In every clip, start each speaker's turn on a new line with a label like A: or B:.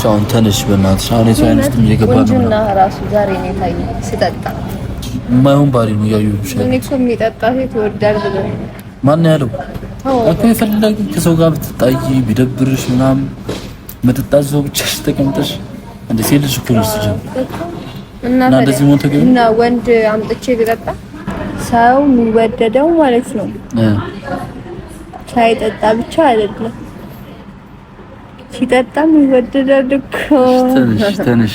A: አሁን ተነሽ በእናትሽ። አሁን የሰውን ውስጥ እየገባ ነው
B: እና ራሱ ዛሬ ነው ታየኝ ስጠጣ
A: የማይሆን ባሪ ነው ያዩሽ።
B: እኔ እኮ የሚጠጣ ሴት ወዳድ ብለህ
A: ማን ያለው እኮ የፈለገ ከሰው ጋር ብትጣይ ቢደብርሽ ምናምን መጠጣት ሰው ብቻሽ ተቀምጠሽ እንደ ሴት ልጅ እኮ ነው ሲጀምር እና እንደዚህ ሞተ ግን
B: እና ወንድ አምጥቼ ብጠጣ ሰው የሚወደደው ማለት ነው ሳይጠጣ ብቻ አይደለም ሲጠጣም ይወደዳል እኮ።
A: ትንሽ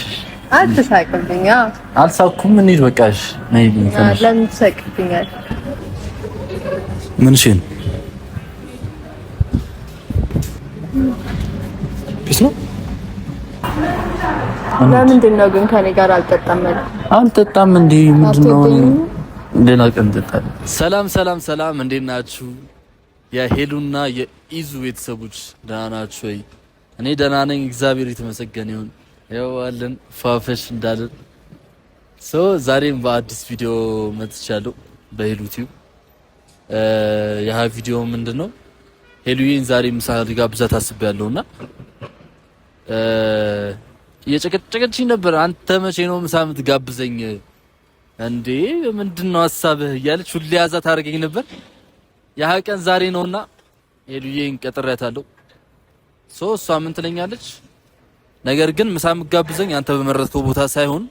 B: አትሳቅብኝ።
A: አልሳኩም። እንሂድ በቃሽ። ነይ ትንሽ
B: ለምን ትሳቅብኛል?
A: ምን ሽን ፒስ ነው።
B: ለምንድን ነው ግን ከኔ ጋር አልጠጣም ማለት?
A: አልጠጣም እንዴ? ምንድነው? ሌላ ቀን እንጠጣለን። ሰላም ሰላም፣ እንዴት ናችሁ? የሄሉና የኢዙ ቤተሰቦች ደህና ናችሁ ወይ? እኔ ደህና ነኝ፣ እግዚአብሔር የተመሰገነ ይሁን። ያው አለን ፋፈሽ እንዳለን ዛሬም በአዲስ ቪዲዮ መጥቻለሁ በሄሉ ቲዩብ። ያ ቪዲዮ ምንድነው? ሄሉዬን ዛሬ ምሳ ልጋብዛት አስቤያለሁና እየጨቀጨቀችኝ ነበር። አንተ መቼ ነው ምሳ የምትጋብዘኝ እንዴ? ምንድነው ሐሳብህ እያለች ሁሌ ያዛት አድርገኝ ነበር። ያ ቀን ዛሬ ነውና ሄሉዬን ቀጥሬያታለሁ። እሷ ምን ትለኛለች? ነገር ግን ምሳ የምትጋብዘኝ አንተ በመረጥከው ቦታ ሳይሆን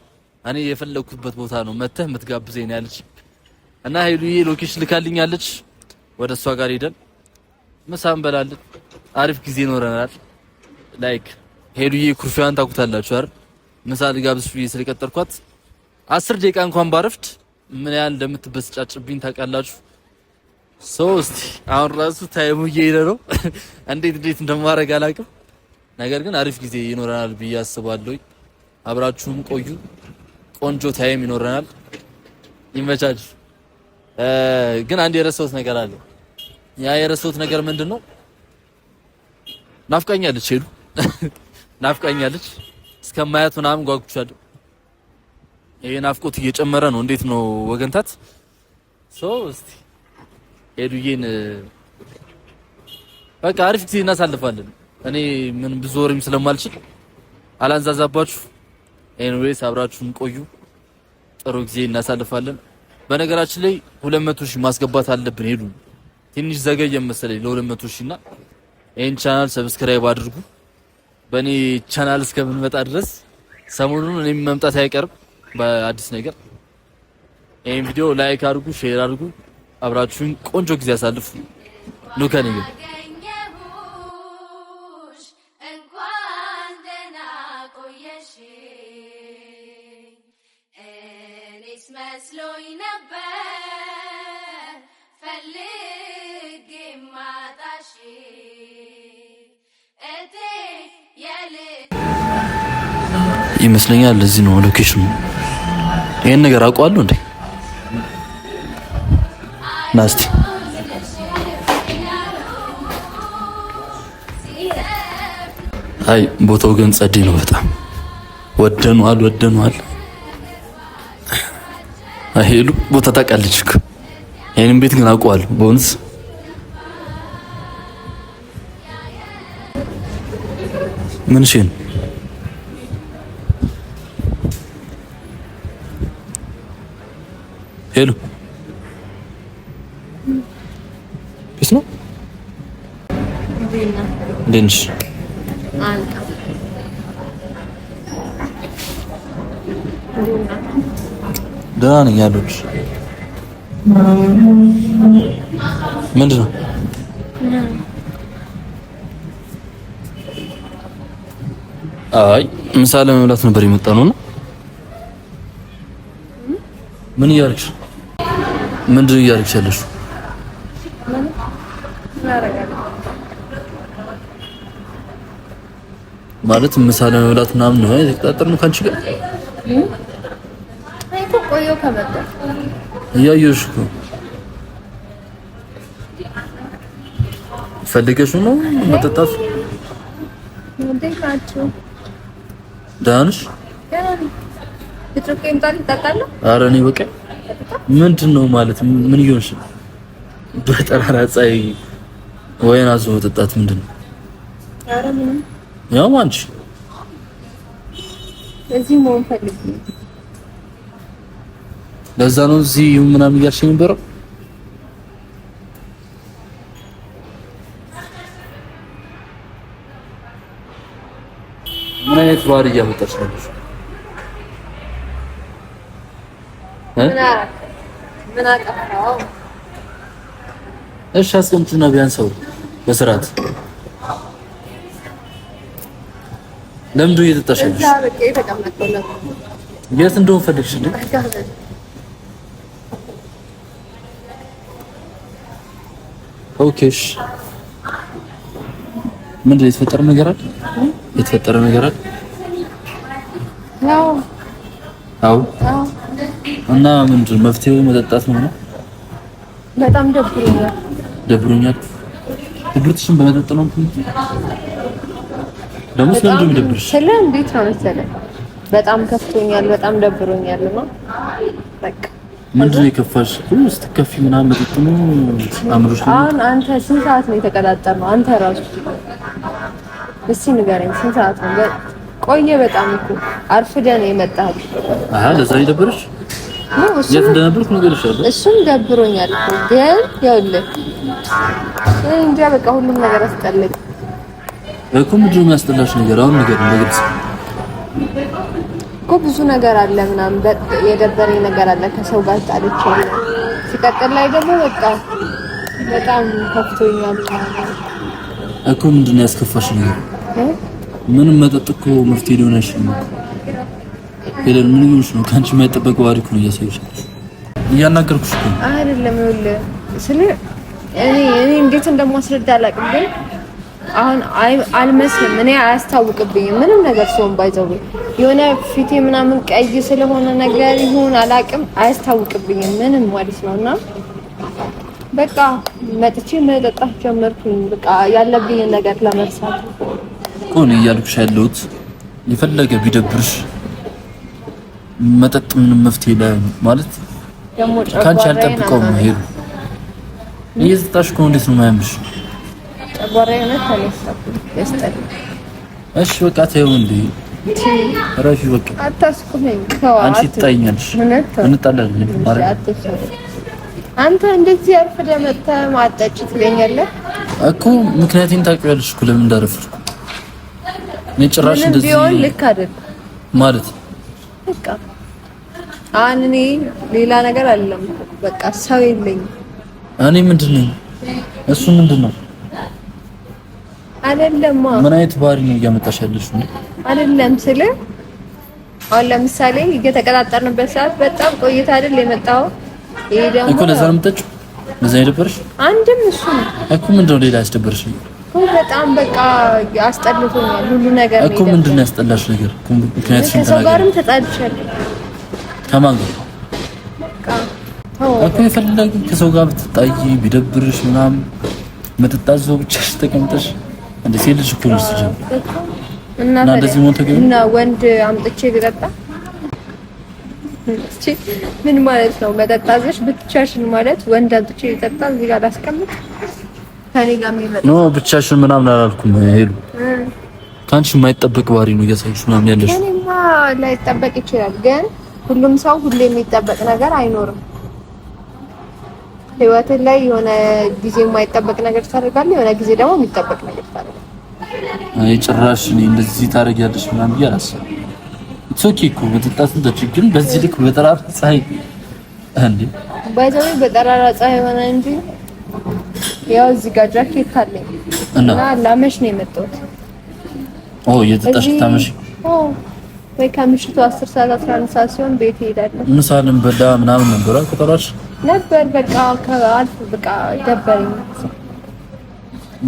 A: እኔ የፈለኩበት ቦታ ነው መተህ የምትጋብዘኝ ያለች እና ሄሉዬ ሎኬሽን ልካልኛለች። ወደ እሷ ጋር ሄደን ምሳ እንበላለን። አሪፍ ጊዜ ይኖረናል። ላይክ ሄሉዬ ኩርፊያን ታውቁታላችሁ አይደል? ምሳ ልጋብዝሽ ብዬ ስለቀጠርኳት 10 ደቂቃ እንኳን ባረፍድ ምን ያህል እንደምትበስጫጭብኝ ታውቃላችሁ። እስቲ አሁን ራሱ ታይሙ እየሄደ ነው። እንዴት እንደማደርግ አላውቅም። ነገር ግን አሪፍ ጊዜ ይኖረናል ብዬ አስባለሁ። አብራችሁም ቆዩ። ቆንጆ ታይም ይኖረናል። ይመቻች። ግን አንድ የረሳሁት ነገር አለ። ያ የረሳሁት ነገር ምንድነው? ናፍቃኛለች ሄሉ ናፍቃኛለች። እስከማያት ምናምን ጓጉቻለሁ። ይሄ ናፍቆት እየጨመረ ነው። እንዴት ነው ወገንታት? እስቲ ሄሉዬን በቃ አሪፍ ጊዜ እናሳልፋለን። እኔ ምን ብዙ ወሬም ስለማልችል አላንዛዛባችሁ። ኤኒዌይስ አብራችሁን ቆዩ። ጥሩ ጊዜ እናሳልፋለን። በነገራችን ላይ 200 ሺህ ማስገባት አለብን። ሄሉ ትንሽ ዘገየ መሰለኝ ለ200 ሺህ እና ይሄን ቻናል ሰብስክራይብ አድርጉ። በእኔ ቻናል እስከምንመጣ ድረስ ሰሞኑን እኔም መምጣት አይቀርም በአዲስ ነገር። ይሄን ቪዲዮ ላይክ አድርጉ፣ ሼር አድርጉ። አብራችሁን ቆንጆ ጊዜ ያሳልፉ። ኑከን ይገ
C: መስሎኝ ነበር ፈልጌ ማጣሽ እቴ
A: ይመስለኛል። ለዚህ ነው ሎኬሽኑ። ይሄን ነገር አውቀዋለሁ እንዴ? ናስቲ አይ ቦታው ግን ጸዴ ነው በጣም ወደኗል። ሄሉ ቦታ ታውቃለች እኮ። ይሄንን ቤት ግን አውቀዋለሁ በእውነት። ምን ሽን ሄሉ ፒስ ነው እንዴንሽ ደህና ነኝ ያሉት ምንድን ነው? አይ ምሳ ለመብላት ነበር የመጣ ነውና ምን እያደረግሽ? ምንድን እያደረግሽ ያለሽ? ማለት ምሳ ለመብላት ምናምን ነው የተቀጣጠርነው ካንቺ ጋር።
B: ቆየሁ ከመጣ
A: እያየሁሽ እኮ ፈልገሽ ነው መጠጣት።
B: እንዴት ናችሁ?
A: ደህና ነሽ?
B: ብትሮቄም ጣል ተጣጣለሁ።
A: ኧረ እኔ በቃ ምንድን ነው ማለት ምን እየሆንሽ ነው? በጠራራ ፀሐይ ወይን አዞ መጠጣት ምንድን ነው?
B: ኧረ ምንም
A: ያው አንቺ
B: እዚህ መሆን ፈልጌ
A: ለዛ ነው እዚህ ምናምን እያልሽ ነበረው። ምን አይነት ባህሪ እያመጣች ነው?
B: ምን አቀፋው?
A: እሺ አስቀምጪና ቢያንሰው በስርዓት ለምንድን ነው እየጠጣሽ ያለሽ? የት እንደሆነ ፈልግሽ እንዴ? ኦኬሽ ምንድን ነው የተፈጠረ ነገር አለ? የተፈጠረ ነገር አለ? አዎ እና ምንድን መፍትሄው መጠጣት ነው?
B: በጣም ደብሮኛል። ድብርትሽን በመጠጥ ነው ደግሞ ስለምንድን ነው የሚደብርሽ? ስለ እንዴት ነው መሰለህ በጣም ከፍቶኛል፣ በጣም ደብሮኛል ነው በቃ።
A: ምንድን ነው የከፋሽ? ስትከፊ ምናምን መጠጥ ነው አምሮሽ?
B: አሁን አንተ ስንት ሰዓት ነው የተቀጣጠርነው? አንተ ራሱ እስኪ ንገረኝ፣ ስንት ሰዓት ነው? ቆየ በጣም እኮ አርፍደህ ነው የመጣኸው።
A: አሃ ለዛ ይደብርሽ? የት እንደነበርኩ ንገርሻለሁ።
B: እሱም ደብሮኛል እኮ ግን ይኸውልህ እንጃ በቃ ሁሉም ነገር አስጠላኝ
A: እኮ። ምንድን ነው የሚያስጠላሽ ነገር? አሁን ነገር በግልጽ
B: እኮ ብዙ ነገር አለ ምናምን የደበረኝ ነገር አለ። ከሰው ጋር ጣልቻለሁ። ሲቀጥል ላይ ደግሞ በቃ በጣም ከፍቶኛል
A: እኮ። ምንድን ነው ያስከፋሽ ነገር? ምንም መጠጥ እኮ መፍትሄ ሊሆን አይችልም። ሄለን ምን ይሉሽ ነው? ካንቺ የማይጠበቅ ባህሪ እኮ ነው እያሳየሽ እያናገርኩሽ እኮ
B: አይደለም። ይኸውልህ ስለ እኔ እንዴት እንደማስረዳ አላውቅም፣ ግን አሁን አልመስልም። እኔ አያስታውቅብኝም ምንም ነገር ሰውን ባይዘው የሆነ ፊቴ ምናምን ቀይ ስለሆነ ነገር ይሁን አላውቅም፣ አያስታውቅብኝም ምንም ማለት ነውና በቃ መጥቼ መጠጣት ጀመርኩኝ። በቃ ያለብኝ ነገር ለመርሳት
A: እኮ ነው እያልኩሽ ያለሁት። የፈለገ ቢደብርሽ መጠጥ ምንም መፍትሄ ላይ ማለት
B: ደግሞ
A: ካንቺ አልጠብቀው ነው ሄዱ እየጠጣሽ እኮ እንዴት ነው የማያምርሽ?
B: ጨጓራዬ ነው ተነሳኩ ያስጠላ። እሺ
A: በቃ ተይው እንዴ ረፊ በቃ
B: አታስቁመኝ። ተው
A: አንቺ ትጣይኛለሽ፣ እንጣላለን ማለት
B: አንተ እንደዚህ አርፍደህ መተህ ማጠጭ ትለኛለህ
A: እኮ። ምክንያቱም ታውቂያለሽ እኮ ለምን እንዳረፍኩ እኔ ጭራሽ እንደዚህ
B: ቢሆን ልክ አይደል
A: ማለት
B: በቃ እኔ ሌላ ነገር አይደለም። በቃ ሰው የለኝም
A: እኔ ምንድነው እሱ ምንድነው
B: አይደለም።
A: ምን አይነት ባህሪ ነው እያመጣሽ ያለሽ ነው?
B: አይደለም ስለ አሁን ለምሳሌ እየተቀጣጠርንበት ሰዓት በጣም ቆይታ አይደል የመጣው? ይሄ ደግሞ
A: እኮ ለዛ ነው የምትጠጪው? ለዛ ይደብርሽ?
B: አንድም እሱ
A: እኮ ምንድነው ሌላ ያስደብርሽ?
B: በጣም በቃ አስጠልቶኛል ሁሉ ነገር
A: እኮ ምንድነው ያስጠላሽ ነገር? ምክንያቱም
B: ከሰው ጋርም ተጣልቻለሁ።
A: ከማን ጋር? እኮ የፈለገ ከሰው ጋር ብትጣይ ቢደብርሽ ምናምን መጠጣት ዘው ብቻሽ ተቀምጠሽ እንደ ሴት ልጅ እኮ ነው ሲጀምር እና እንደዚህ ሞት ተገኘ
B: እና ወንድ አምጥቼ ልጠጣ እቺ ምን ማለት ነው? መጠጣትሽ ብቻሽን ማለት ወንድ አምጥቼ ልጠጣ እዚህ ጋር አስቀምጥ ከኔ ጋር የሚመጣ
A: ኖ ብቻሽን ምናምን አላልኩም። ሄሉ ካንቺ የማይጠበቅ ባህሪ ነው እያሳየሽ ምናምን ያለሽ።
B: እኔማ ላይጠበቅ ይችላል፣ ግን ሁሉም ሰው ሁሌ የሚጠበቅ ነገር አይኖርም። ህይወት ላይ የሆነ ጊዜ የማይጠበቅ ነገር ታደርጋለህ፣ የሆነ ጊዜ ደግሞ የሚጠበቅ ነገር ታደርጋለህ።
A: አይ ጭራሽ እኔ እንደዚህ ታደርጊያለሽ ምናምን ብዬሽ አላሰብኩም። ኦኬ እኮ መጠጣት እንደች ግን በዚህ ልክ በጠራራ ፀሐይ እንዴ
B: ባይዘው በጠራራ ፀሐይ ሆነ እንጂ ያው እዚህ ጋር ጃኬት አለኝ እና ላመሽ ነው የመጣሁት።
A: እየጠጣሽ ታመሽ?
B: ወይ ከምሽቱ 10 ሰዓት 11 ሰዓት ሲሆን ቤት እሄዳለሁ።
A: ምሳልን በላ ምናምን ነበር አልቆጠራሽ
B: ነበር በቃ ከአልፍ በቃ ደበረኝ።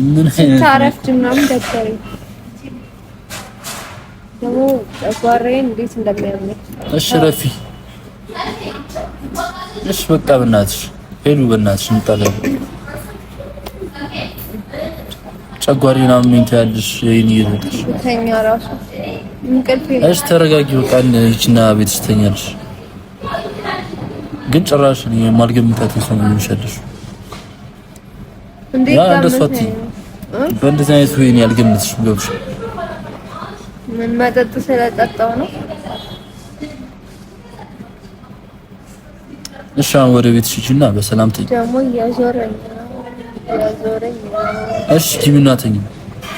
A: ምን አይነት
B: ታረፍት ምናምን ደበረኝ። ደግሞ ጨጓራዬን እንዴት እንደሚያመኝ።
A: እሺ ረፊ እሺ በቃ በእናትሽ ሄሉ በእናትሽ እንጣለን። ጨጓራዬን አመኝ ትያለሽ የኔ ይዘሽ
B: ተኛ ራሱ እንቅልፍ።
A: እሺ ተረጋጊ በቃ እቺና ቤትሽ ተኛለሽ። ግን ጭራሽ እኔ የማልገምታት ሰው ነው የሚሻለሽ።
B: እንዴ
A: ያ እንደሷት በእንደዚህ አይነት ወይ ነው ያልገምትሽ ገብሽ።
B: ምን መጠጥ ስለጠጣው ነው?
A: እሺ አሁን ወደ ቤትሽ ሂጂና በሰላም ተኝ።
B: ደግሞ እያዞረኝ ነው።
A: እሺ ግቢና ተኝ።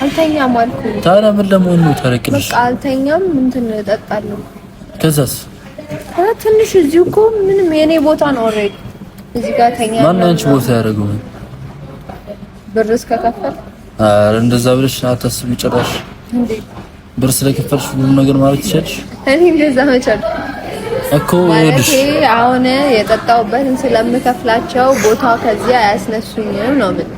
B: አልተኛም አልኩኝ።
A: ታዲያ ምን ለመሆን ነው ታረቅልሽ?
B: በቃ አልተኛም። እንትን እጠጣለሁ።
A: ከዛስ?
B: ትንሽ እዚሁ እኮ ምንም የኔ ቦታ ነው። ኦሬዲ እዚህ ጋር ተኛ።
A: ማን አንቺ ቦታ ያደረገው?
B: ብር እስከከፈል።
A: ኧረ እንደዛ ብለሽ አታስቢ ጭራሽ።
B: እንዴ
A: ብር ስለከፈልሽ ሁሉ ነገር ማለት ይችላልሽ?
B: እኔ እንደዛ መቻል
A: እኮ ይኸውልሽ
B: አሁን የጠጣሁበትን ስለምከፍላቸው ቦታ ከዚያ አያስነሱኝም ነው ምን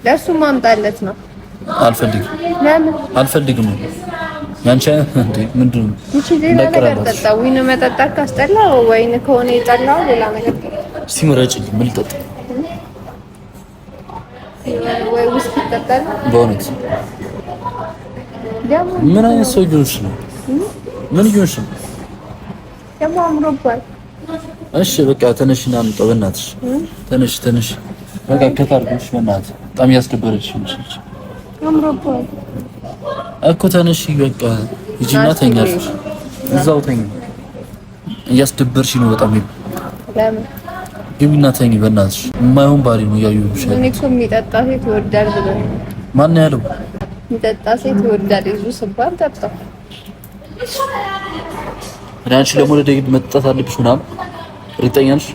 B: ለሱ ማምጣለት ነው።
A: አልፈልግም።
B: ለምን
A: አልፈልግም? ያንቺ እንዴ ምንድን ነው?
B: እቺ ሌላ ነገር ጠጣ። ወይን መጠጣት ካስጠላ ወይን ከሆነ የጠላው ሌላ ነገር
A: እስቲ ምረጭ። ምን ልጠጣ?
B: ወይ ውስጥ ይጠጣል።
A: በእውነት ምን አይነት ሰው ይሆንሽ ነው? ምን ይሆንሽ ነው?
B: ደግሞ አምሮባል።
A: እሺ በቃ ተነሽና አምጣው በእናትሽ። ተነሽ በቃ ከታርኩሽ በእናትሽ። በጣም ያስደበረችሽ ነሽ።
B: አምሮባል
A: እኮ ተነሽ በቃ ሂጂና ተኛሽ። እዛው ተኝ። እያስደበርሽ ነው በጣም።
B: ለምን
A: ግቢና ተኝ በእናትሽ። የማይሆን ባሪ ነው ያዩሽ።
B: እኔ እኮ የሚጠጣ ሴት ይወዳል ብለው
A: ማን ያለው?
B: የሚጠጣ ሴት ይወዳል ይዙ ስባል ጠጣው።
A: አንቺ ደግሞ ለደግ መጠጣት አለብሽ ምናምን እርግጠኛ ነሽ?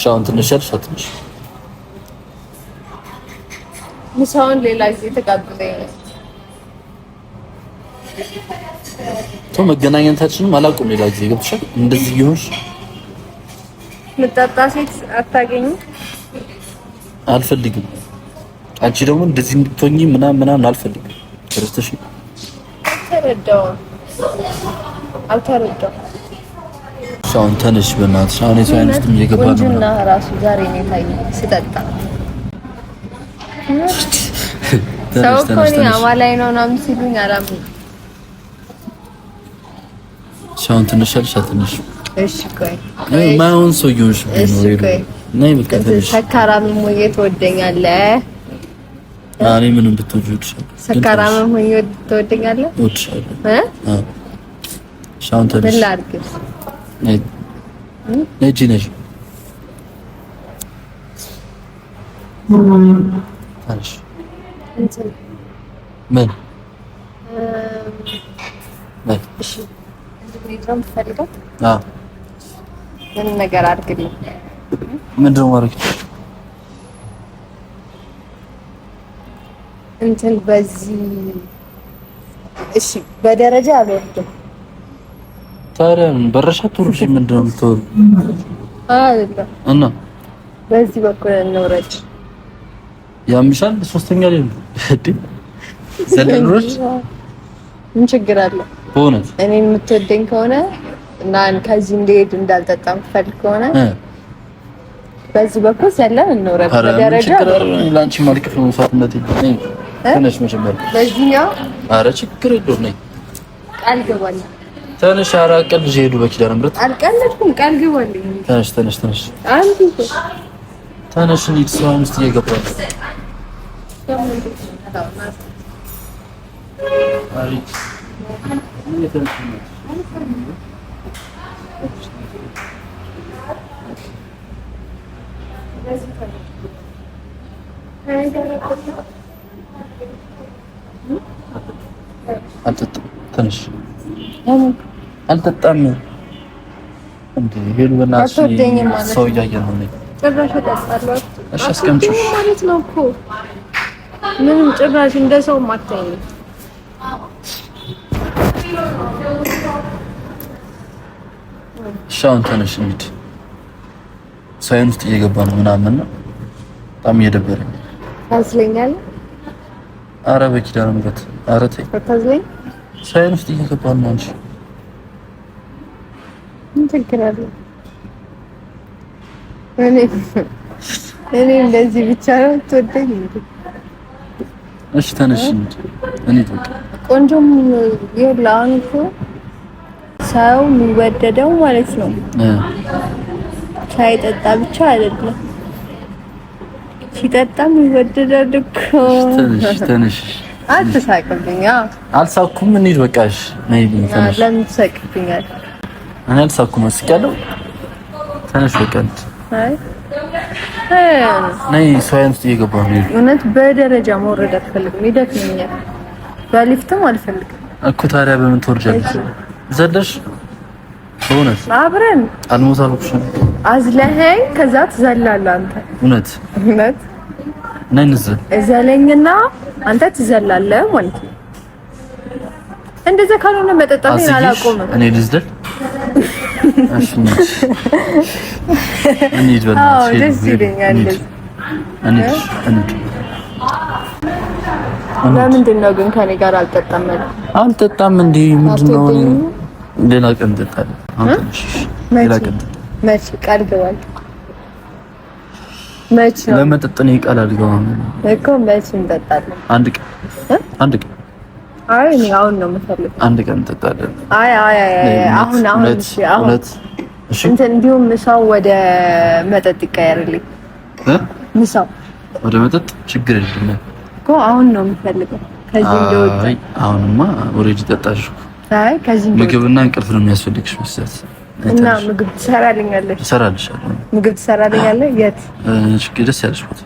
A: ሻውን ትንሽ አትንሽ
B: ምሳውን ሌላ ጊዜ ተቀብለኝ
A: ነው መገናኘታችንም አላውቅም። ሌላ ጊዜ ገብተሻል እንደዚህ ይሆንሽ
B: ምጣጣ ሴት አታገኝ
A: አልፈልግም። አንቺ ደግሞ እንደዚህ እንድትሆኚ ምናምን አልፈልግም። ክርስቶስ አልተረዳው ሻውን ተነሽ በእናትሽ። አሁን የሳይንስ ትም እየገባ ነው
B: እና ራሱ ዛሬ ነው ታየኝ ስጠጣ ሰው ኮኒ አማላይ ነው ምናምን ሲሉኝ አላምንም።
A: ሻውን ትንሽ አልሻትንሽ
B: እሺ ቆይ
A: ማውን ሰው ይሆንሽ ነው ይሉ ነይ በቃ ትንሽ
B: ሰካራም ሞዬ ትወደኛለህ?
A: እኔ ምንም ብትወጂሽ
B: ሰካራም ሞዬ ትወደኛለህ?
A: እወድሻለሁ። ሻውን ትንሽ
B: ምን ላድርግ?
A: ነጂ ነጂ ታሽ ምን
B: እሺ እንድትነግረኝ ትፈልጋለህ?
A: አዎ
B: ምን ነገር አድርግልኝ?
A: ምንድነው ማድረግ?
B: እንትን በዚህ እሺ በደረጃ አልወርድም።
A: ታዲያ በረሻ ትሩሽ ምንድነው የምትወሩ?
B: አይደለም
A: እና
B: በዚህ በኩል እንውረድ።
A: ያምሻል ሶስተኛ ላይ ነው እዴ ዘለሎች
B: ምን ችግር አለ?
A: በእውነት
B: እኔ የምትወደኝ ከሆነ እና ከዚህ እንደሄድ እንዳልጠጣ የምትፈልግ ከሆነ በዚህ በኩል ዘለን እንውረድ። በደረጃ
A: ላንቺ ማልከፍ ነው ሰዓትነት ነኝ ተነሽ መጀመር
B: በዚህኛው
A: ኧረ ችግር የለውም ነኝ
B: ቃል ገባልኝ።
A: ተነሽ ኧረ ቀልጅ ሄዱ በኪዳነ ምሕረት
B: አልቀለድኩም ቃል ገባልኝ።
A: ተነሽ
B: አንዱ
A: ተነሽ እንሂድ ሰው ውስጥ እየገባን አልጠጣም። ተነሽ አልጠጣም እንዴ ሄሉ በእናትሽ ሰው እያየን ነው።
B: ጭራሽ እጠጣለሁ።
A: እሺ አስቀምጪው
B: ማለት ነው እኮ ምንም ጭራሽ እንደ ሰው ማታየኝ።
A: ሻውን ተነሽ እንሂድ። ሳይን ውስጥ እየገባ ነው ምናምን ነው በጣም እየደበረኝ
B: ታዝለኛለህ።
A: ኧረ በኪዳነ ምሕረት ኧረ ተይ
B: ታዝለኝ።
A: ሳይን ውስጥ እየገባ ነው እንጂ
B: ምን ችግር አለ? እኔ እንደዚህ ብቻ ነው ትወደኝ እንዴ?
A: እሺ ተነሽ እንሂድ።
B: ቆንጆም ይላል እኮ ሰው የሚወደደው ማለት ነው ሳይጠጣ ብቻ አይደለም። ሲጠጣም ይወደዳል እኮ።
A: ትንሽ
B: አትሳቅብኝ።
A: አልሳኩም። እንሂድ በቃሽ። ነይ ትንሽ።
B: ለምን ትሳቅብኛል?
A: እኔ አልሳኩም። እስኪያለሁ ትንሽ በቃ ነይ። ሳይንስ እየገባሁ ነው። እውነት
B: በደረጃ መውረድ አልፈልግም፣ ይደክመኛል። በሊፍትም አልፈልግም
A: እኮ። ታዲያ በምን ትወርጃለሽ? ዘለሽ በእውነት
B: አብረን
A: አልሞታልኩሽም።
B: አዝለኸኝ ከዛ ትዘላለህ አንተ።
A: እውነት ነይ እንዝል።
B: እዘለኝና አንተ ትዘላለህ ማለት ነው። እንደዛ ካልሆነ መጠጣቴን አላቆምም።
A: እኔ ልዝደል። እሺ እንሂድ በእናትሽ።
B: ደስ ይለኛል። ለምንድን ነው ግን ከኔ ጋር አልጠጣም?
A: አልጠጣም እንዴ? ምንድን ነው? ሌላ ቀን እንጠጣለን። ሌላ ቀን
B: መች ቃል ገባል? መች ነው
A: ለመጠጥ ነው ቃል አልገባም
B: እኮ። መች እንጠጣለን?
A: አንድ ቀን
B: አይ እኔ አሁን ነው የምፈልገው።
A: አንድ ቀን እንጠጣለን።
B: አይ አሁን እሺ እንትን እንዲሁም ምሳው ወደ መጠጥ ይቀየርልኝ። ምሳው
A: ወደ መጠጥ ችግር የለም
B: እኮ። አሁን ነው የምፈልገው ከዚህ እንደወጣ።
A: አይ አሁንማ ኦሬዲ ጠጣሽ።
B: አይ ከዚህ
A: ምግብና እንቅልፍ ነው የሚያስፈልግሽ መሰለኝ።
B: እና ምግብ ትሰራልኛለሽ?
A: እሰራልሻለሁ።
B: ምግብ ትሰራልኛለህ? የት?
A: እሺ ደስ ያለሽ ቦታ።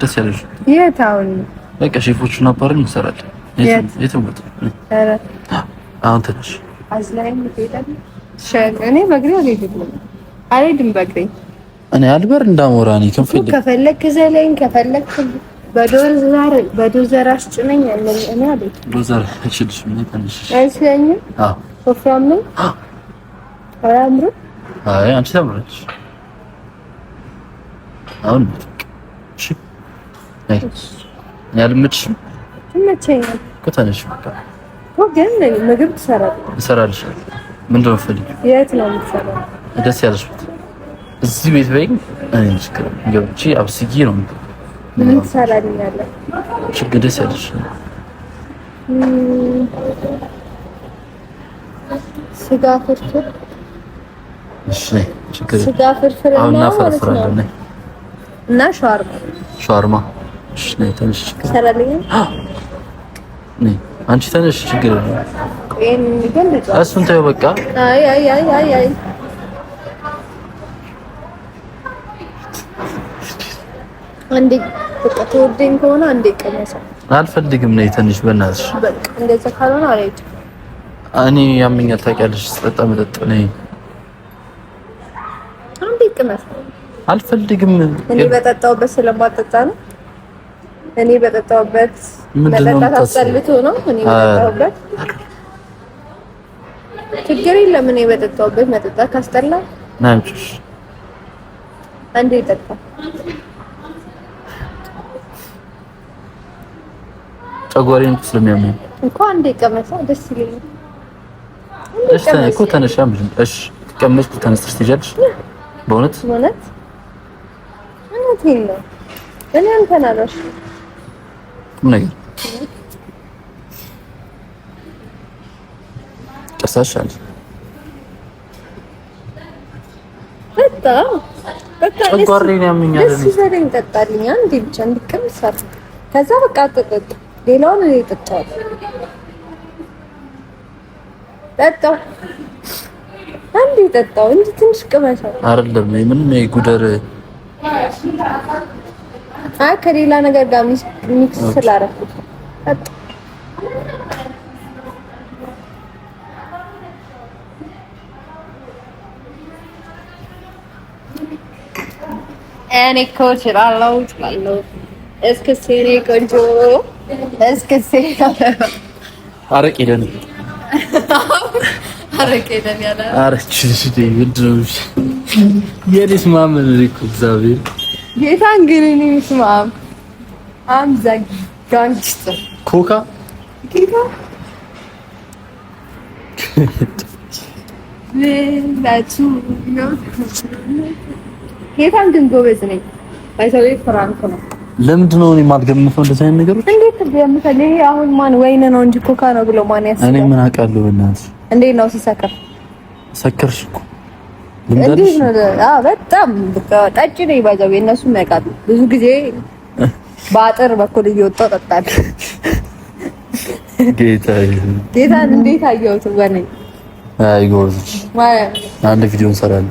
A: ደስ ያለሽ
B: የት? አሁን
A: በቃ ሼፎቹን አባረን እንሰራለን። የት ቦታ?
B: ኧረ
A: አሁን ትንሽ
B: አዝላይም ትሄዳለህ? እኔ በእግሬ አልሄድም በእግሬ።
A: እኔ አልበር እንዳሞራ ነኝ።
B: ከፈለክ ዘለኝ፣ ከፈለክ በዶዘር አስጭነኝ። እኔ አልሄድም።
A: ዶዘር እችልሽ ምን ትንሽ
B: አይስለኝም። ወፍራም ነኝ። አያምርም?
A: አይ አንቺ ታምራለሽ። አሁን እሺ ያልምችም
B: ትመቸኛል
A: እኮ። ተነሽ በቃ
B: እኮ። ግን ምግብ ትሰራለሽ?
A: ምንድን ነው የምትፈልጊው?
B: የት ነው የምትሰራው?
A: ደስ ያለሽ ቦታ እዚህ ቤት በይኝ። እኔ ችግር ገብቼ አብስዬ ነው
B: ምን ትሰራልኛለህ?
A: ችግር ደስ ያለሽ
B: ስጋ ፍርፍር።
A: እሺ ችግር
B: ስጋ ፍርፍር እና ሻርማ።
A: እሺ ነይ ተነሽ።
B: ትሰራልኛለህ?
A: ነይ አንቺ ተነሽ። ችግር የለም። እሱን ተይው በቃ።
B: አይ አንዴ በቃ ተወደኝ ከሆነ አንዴ ቀመሰው።
A: አልፈልግም። ነይ ትንሽ በእናትሽ።
B: በቃ እንደዛ ካልሆነ አልሄድም።
A: እኔ ያመኛል ታውቂያለሽ። ስጠጣ መጠጥ ነይ
B: አንዴ ቀመሰው።
A: አልፈልግም።
B: እኔ በጠጣሁበት ስለማጠጣ ነው። እኔ በጠጣሁበት መጠጣት አስጠልቶ ነው። እኔ በጠጣሁበት ችግር የለም። እኔ በጠጣሁበት መጠጣት ካስጠላ
A: ናንቺሽ
B: አንዴ ጠጣ።
A: ጨጓራዬን ስለሚያመኝ
B: እኮ አንዴ ቀመሳ ደስ ይለኛል።
A: እሺ እኮ ተነሽ። እሺ ቀመስኩ። ተነስተሽ ትሄጃለሽ። በእውነት
B: እውነቴን ነው። እኔ አንተን አላሽ
A: ምን ነገር ጨሳሻል።
B: በቃ
A: ጨጓራዬን ያመኛል።
B: ደስ ይበለኝ። ጠጣልኝ አንዴ ብቻ እንድቀምስ አድርግ። ከዛ በቃ አጠጣጥ። ሌላውን እኔ እጠጣዋለሁ። ጠጣው አንዴ ጠጣው እንጂ ትንሽ ቅመሳው
A: አይደለም። ምን ጉደር
B: ከሌላ ነገር ጋር ሚክስ ስላደረኩት ጠጣ። እኔ እኮ እችላለሁ። እስክስቴ እኔ ቆንጆ እስክስቴ
A: አረቄ ደን
B: ያለ
A: አረችሽ ምንድነው? የኔስ ማመን እኮ እግዚአብሔር
B: ጌታን ግን እኔ ስማም አምዛ ጋንግስት
A: ኮካ
B: ጌታ ለላቱ ነው። ጌታን ግን ጎበዝ ነኝ። ባይሰው ፍራንክ ነው።
A: ለምንድን ነው እኔ የማልገምተው እንደዚህ አይነት ነገሮች?
B: እንዴት ትገምታለህ? ይሄ አሁን ማን ወይን ነው እንጂ ኮካ ነው ብሎ ማን ያስባል?
A: እኔ ምን አውቃለሁ? በእናትህ
B: እንዴት ነው ሲሰከር?
A: ሰከርሽ እኮ
B: እንዴት ነው? በጣም ጠጪ ነኝ ባይዘው የእነሱም ያውቃሉ። ብዙ ጊዜ በአጥር በኩል እየወጣሁ እጠጣለሁ። ጌታን እንዴት አየሁት ወኔ።
A: አይ ጎርዝ አንድ ቪዲዮ እንሰራለን።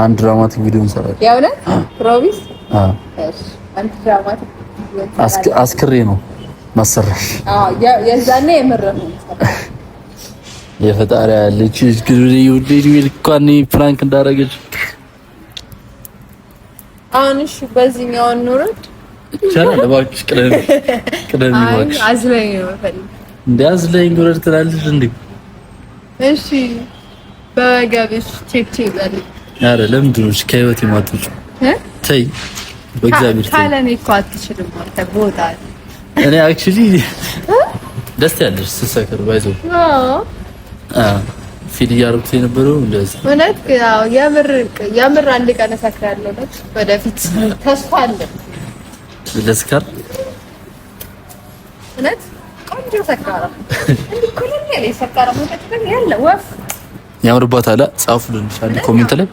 A: አንድ ድራማቲክ ቪዲዮ እንሰራለን። ያው ነው ፕሮሚስ። እሺ አንድ ድራማቲክ አስክሬ ነው ማሰራሽ።
B: የዛኔ የምረው
A: የፈጣሪ ያለች ግሩሪ ውዴ ልኳን ፍራንክ እንዳረገች
B: አሁን እሺ በዚህኛው እንውረድ
A: ይቻላል። እባክሽ ቅደም ይባክሽ።
B: አዝለኝ ነው ፈልግ
A: እንደ አዝለኝ ውረድ ትላለች እንዴ?
B: እሺ በጋብሽ ቼክ ይላል።
A: አረ ለምንድን ነው ከህይወት የማትወጪ? ተይ በእግዚአብሔር ተይ።
B: ካለኔ እኮ አትችልም ማለት ቦታ
A: እኔ አክቹሊ ደስ ያለሽ ስትሰክር ባይዘው ፊል እያደረኩት የነበረው እንደዚህ
B: እውነት ያው የምር አንድ ቀን እሰክራለሁ ነው ወደፊት ተስፋ አለ
A: ለስካር
B: እውነት ቆንጆ ሰካራ ኩልል ያለ ሰካራ ማለት ነው ያለ ወፍ
A: ያምርባታል። ጻፉልን አንድ ኮሜንት ላይ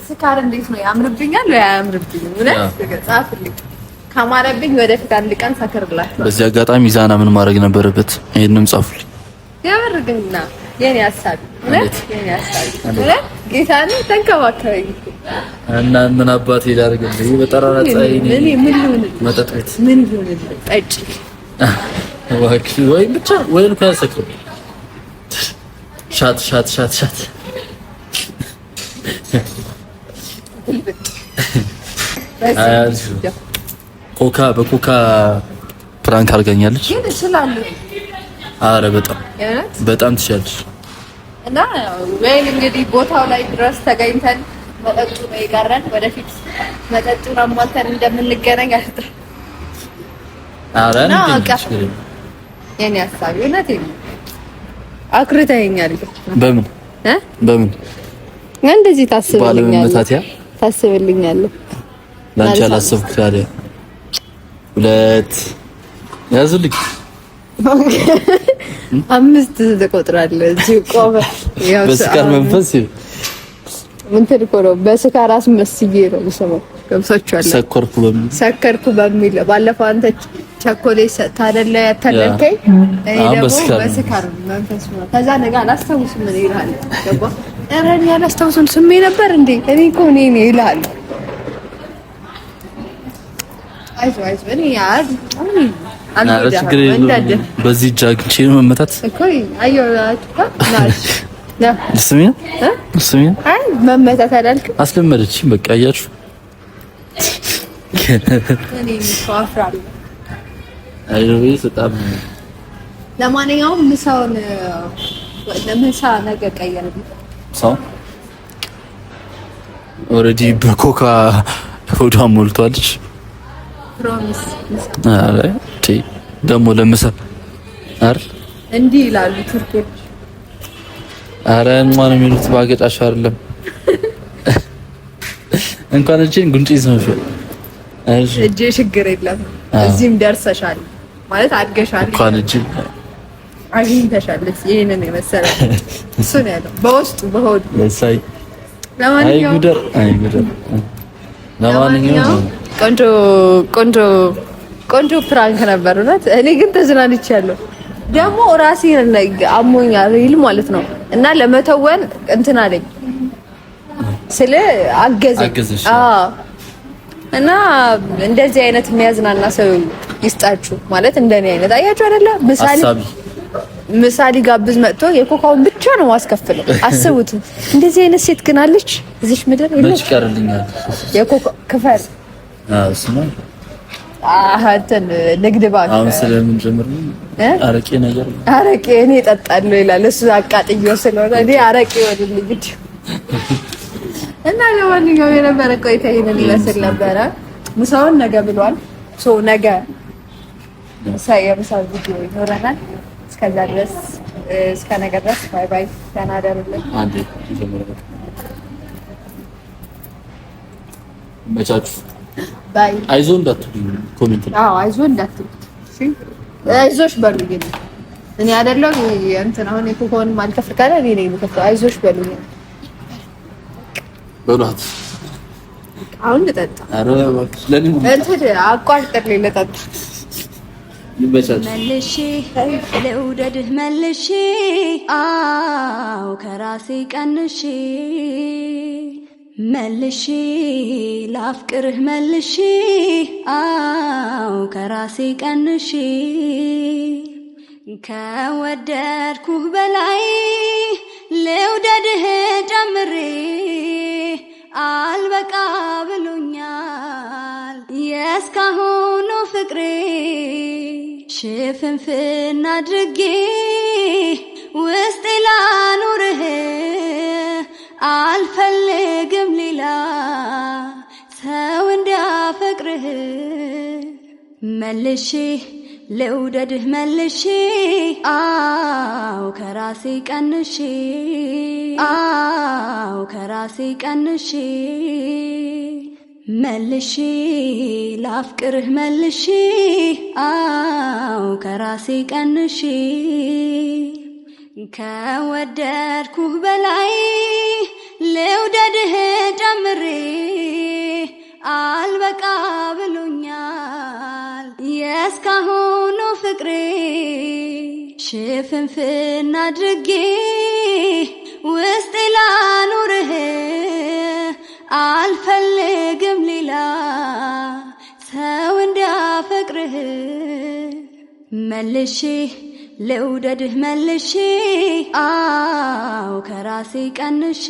B: ስካር እንዴት ነው ያምርብኛል ወይ አያምርብኝም? እውነት ጻፉልኝ። ካማረብኝ ወደፊት አንድ ቀን ሰክርላችሁ።
A: በዚህ አጋጣሚ ዛና ምን ማድረግ ነበረበት? ይሄንንም ጻፉልኝ።
B: ያምርግና የኔ ሐሳብ እውነት የኔ ሐሳብ እውነት ጌታን ተንከባከበኝ
A: እና ምን አባቴ ላድርግልህ? በጠራራ ፀሐይ
B: ምን ልሁን?
A: መጠጥ ቤት
B: ምን ልሁን? ጠጪ
A: እባክሽ ወይ ብቻ ወይ እንኳ ያሰክሩ ሻት ኮካ በኮካ ፕራንክ አድርጋኛለች።
B: ግን እችላለሁ።
A: አረ በጣም ትችላለች።
B: እና ወይል እንግዲህ ቦታው ላይ ድረስ ተገኝተን መጠጡ ነው የቀረን። ወደፊት መጠጡን አሟልተን እንደምንገናኝ አልጠ
A: አረ
B: የኔ ሐሳብ እውነቴን ነው። አክርተኸኛል። በምን እንደዚህ ታስብልኛለህ?
A: ላንቺ አላሰብኩት ታዲያ ሁለት ያዝልኝ
B: 5 ትቆጥራለህ። እዚህ ቆመ ያው
A: በስካር መንፈስ
B: ምን ትልቆሮ በስካር አስመስዬ ነው የምሰማው። ገብቶሻል? ሰከርኩ በሚል ባለፈው አንተ ቸኮሌት ታደለ ያታለልከኝ እኔ ደግሞ በስካር መንፈስ ነው። ከዛ ነገ አላስታውስም ምን ይላል ገባ? ኧረ እኔ አላስታውስም ስሜ ነበር እንዴ? እኔ እኮ እኔ ይላል። አይዞህ እኔ ያዝ
A: በዚህ ጃግቼ ነው መመታት
B: እኮ አየሁ።
A: ስሚ
B: አይ መመታት አላልክም?
A: አስለመደችኝ። በቃ አያችሁ
B: እኔ አፍራለሁ።
A: አይዞህ በጣም
B: ለማንኛውም ምሳውን ለምሳ ነገ ቀየርኩ።
A: ሰው ኦሬዲ በኮካ ሆዷ ሞልቷለች።
B: ፕሮሚስ
A: አረ ደግሞ ለምሳ አይደል
B: እንዲህ ይላሉ ቱርኮች።
A: አረ እንኳን የሚሉት ባገጫሽ አይደለም እንኳን እጄን ጉንጭ ነው።
B: እጄ ችግር የለም። እዚህም ደርሰሻል ማለት አድገሻል።
A: እንኳን እጄ
B: አግኝተሻል። ይሄንን የመሰለ እሱ ነው ያለው በውስጡ በሆድ
A: ለሳይ
B: ለማንኛውም ቆንጆ ፕራንክ ነበር እውነት። እኔ ግን ተዝናንቻለሁ። ደግሞ ራሴን አሞኛል ይል ማለት ነው እና ለመተወን እንትን አለኝ ስለ አገዘኝ። እና እንደዚህ አይነት የሚያዝናና ሰው ይስጣችሁ ማለት እንደኔ አይነት አያችሁ አይደለ? ምሳሌ ጋብዝ መጥቶ የኮካውን ብቻ ነው ማስከፍለው። አስቡት። እንደዚህ አይነት ሴት ግን አለች እዚሽ ምድር የለች። የኮካ ክፈል
A: ስማ
B: እንትን ንግድ ባንክ
A: አሁን ስለምን ጀምር አረቄ
B: እኔ እጠጣለሁ ይላል እሱ አቃጥዬው ስለሆነ እኔ አረቄ ወድልኝ እንግዲህ። እና ለማንኛውም የነበረ ቆይታ ይሄንን ይመስል ነበረ። ምሳውን ነገ ብሏል። ነገ የምሳ ቪዲዮ ይኖረናል። እስከዛ ድረስ እስከ ነገ ድረስ ባይ ባይ። ደህና ደሩልኝ።
A: መቻችሁ
B: ባይ።
A: አይዞህ እንዳትሉ ኮሜንት ላይ
B: አይዞህ እንዳትሉ። እሺ አይዞሽ በሉኝ። እኔ አይደለም እንትን አሁን የኮኮን ማልከፍል ካለ እኔ ነኝ የምከፍለው። አይዞሽ በሉኝ።
A: በሏት
B: አሁን ልጠጣ።
A: ኧረ እባክሽ ለኔ
B: አቋርጥልኝ ልጠጣ።
A: ይመቻች።
C: መልሼ ልውደድህ መልሼ አው ከራሴ ቀንሼ መልሼ ላፍቅርህ መልሼ አው ከራሴ ቀንሼ ከወደድኩህ በላይ ልውደድህ ጨምሬ አልበቃ ብሎኛል የእስካሁኑ ፍቅሬ ሽፍንፍና አድርጌ ውስጤ ላኑርህ አልፈልግም ሌላ ሰው እንዲያፈቅርህ መልሼ ልውደድህ መልሼ አው ከራሴ ቀንሼ አው ከራሴ ቀንሼ መልሼ ላፍቅርህ መልሼ አው ከራሴ ቀንሼ ከወደድኩህ በላይ ልውደድህ ጨምሬ አልበቃ ብሎኛል የእስካሁኑ ፍቅሬ ሽፍንፍና አድርጌ ውስጤ ላኑርህ አልፈልግም ሌላ ሰው እንዲያፈቅርህ መልሼ ልውደድህ መልሼ አው ከራሴ ቀንሼ